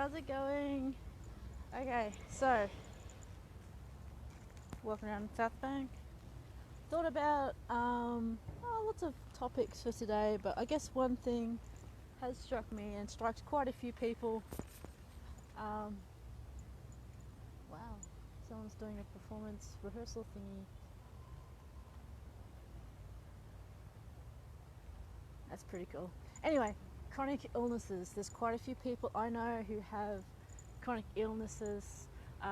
how's it going? Okay, so walking around South Bank. Thought about lots of topics for today, but I guess one thing has struck me and strikes quite a few people. Um, wow, someone's doing a performance rehearsal thingy. That's pretty cool. Anyway, chronic illnesses. There's quite a few people I know who have chronic illnesses,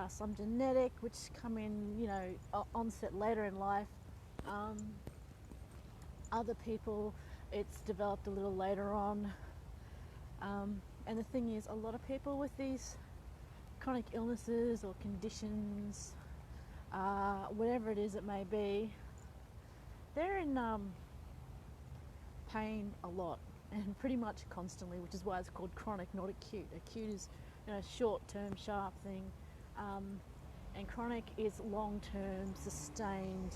some genetic, which come in, onset later in life. Other people, it's developed a little later on. And the thing is, a lot of people with these chronic illnesses or conditions, whatever it is it may be, they're in pain a lot and pretty much constantly, which is why it's called chronic, not acute. Acute is short-term, sharp thing, and chronic is long-term, sustained,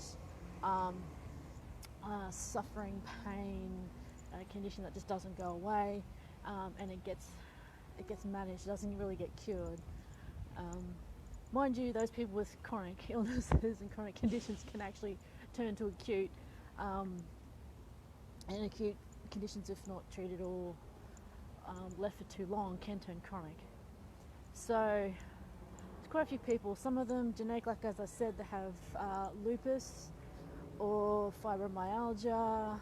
suffering, pain, a condition that just doesn't go away, and it gets managed. It doesn't really get cured. Mind you, those people with chronic illnesses and chronic conditions can actually turn to acute, and acute conditions, if not treated or left for too long, can turn chronic. So there's quite a few people. Some of them genetic, like as I said, they have lupus or fibromyalgia,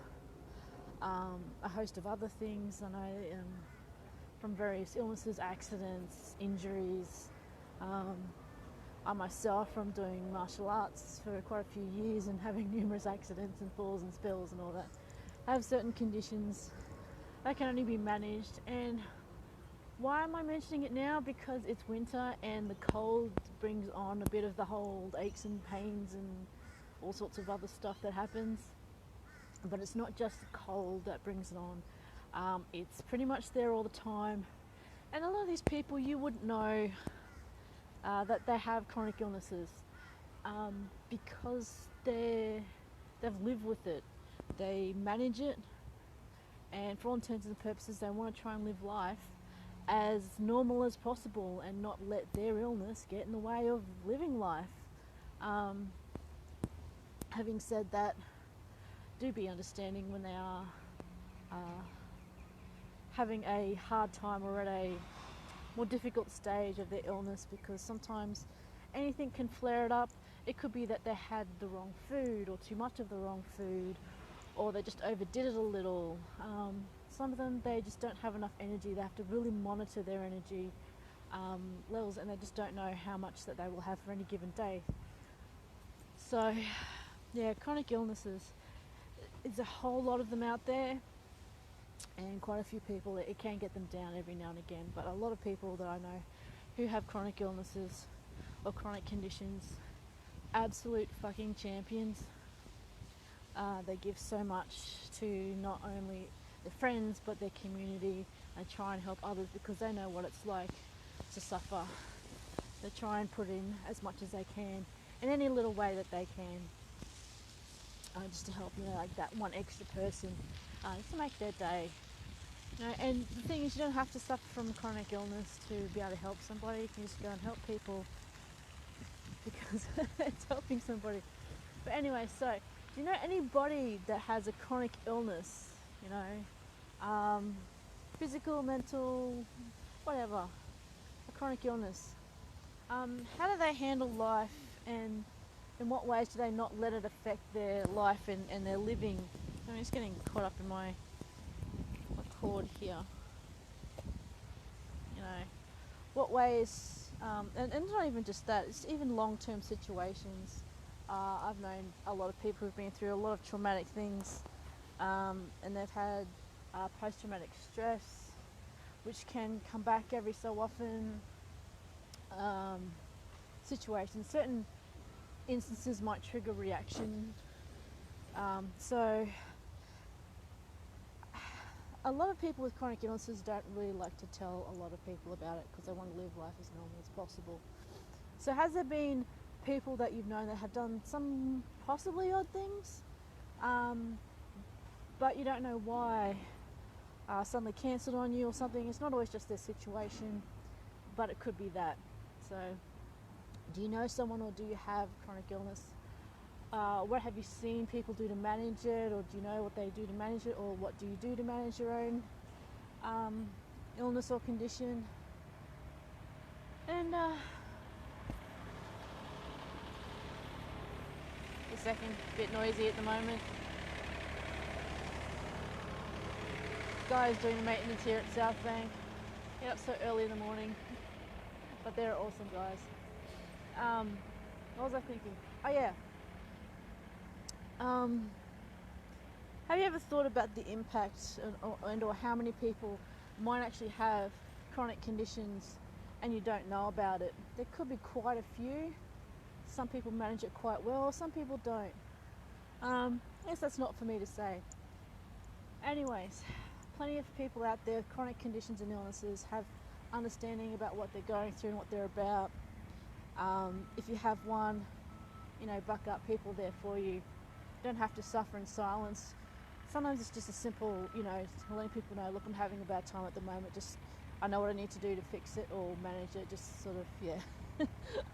a host of other things. I know from various illnesses, accidents, injuries. I myself, from doing martial arts for quite a few years and having numerous accidents and falls and spills and all that, have certain conditions that can only be managed. And why am I mentioning it now? Because it's winter and the cold brings on a bit of the whole aches and pains and all sorts of other stuff that happens. But it's not just the cold that brings it on. It's pretty much there all the time. And a lot of these people, you wouldn't know that they have chronic illnesses because they've lived with it. They manage it, and for all intents and purposes, they want to try and live life as normal as possible and not let their illness get in the way of living life. Having said that, do be understanding when they are having a hard time or at a more difficult stage of their illness, because sometimes anything can flare it up. It could be that they had the wrong food or too much of the wrong food, or they just overdid it a little. Some of them, they just don't have enough energy. They have to really monitor their energy levels, and they just don't know how much that they will have for any given day. So yeah, chronic illnesses, there's a whole lot of them out there, and quite a few people, it can get them down every now and again. But a lot of people that I know who have chronic illnesses or chronic conditions, absolute fucking champions. They give so much to not only their friends but their community, and try and help others because they know what it's like to suffer. They try and put in as much as they can in any little way that they can, just to help, like that one extra person, just to make their day. And the thing is, you don't have to suffer from chronic illness to be able to help somebody. You can just go and help people because it's helping somebody. But anyway, so do you know anybody that has a chronic illness? Physical, mental, whatever, a chronic illness. How do they handle life, and in what ways do they not let it affect their life and their living? I'm just getting caught up in my cord here. What ways, and it's not even just that, it's even long-term situations. I've known a lot of people who've been through a lot of traumatic things, and they've had post-traumatic stress, which can come back every so often. Situations, certain instances might trigger reaction. So a lot of people with chronic illnesses don't really like to tell a lot of people about it because they want to live life as normal as possible. So has there been people that you've known that have done some possibly odd things, but you don't know why, suddenly cancelled on you or something? It's not always just their situation, but it could be that. So do you know someone, or do you have chronic illness? What have you seen people do to manage it, or do you know what they do to manage it, or what do you do to manage your own illness or condition? And a second, bit noisy at the moment. Guys doing the maintenance here at South Bank. Get up so early in the morning, but they're awesome guys. What was I thinking? Oh yeah. Have you ever thought about the impact or how many people might actually have chronic conditions and you don't know about it? There could be quite a few. Some people manage it quite well, some people don't. I guess that's not for me to say. Anyways, plenty of people out there with chronic conditions and illnesses have understanding about what they're going through and what they're about. If you have one, buck up, people there for you. You don't have to suffer in silence. Sometimes it's just a simple, letting people know, look, I'm having a bad time at the moment, just I know what I need to do to fix it or manage it, just sort of, yeah.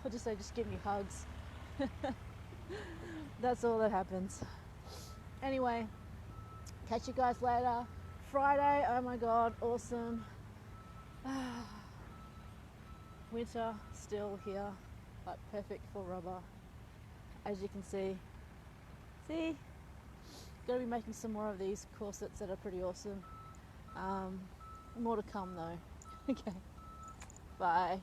I'll just say, just give me hugs. That's all that happens. Anyway, catch you guys later. Friday, oh my god, awesome. Winter still here, but perfect for rubber, as you can see. Gonna be making some more of these corsets that are pretty awesome. More to come though. Okay, bye.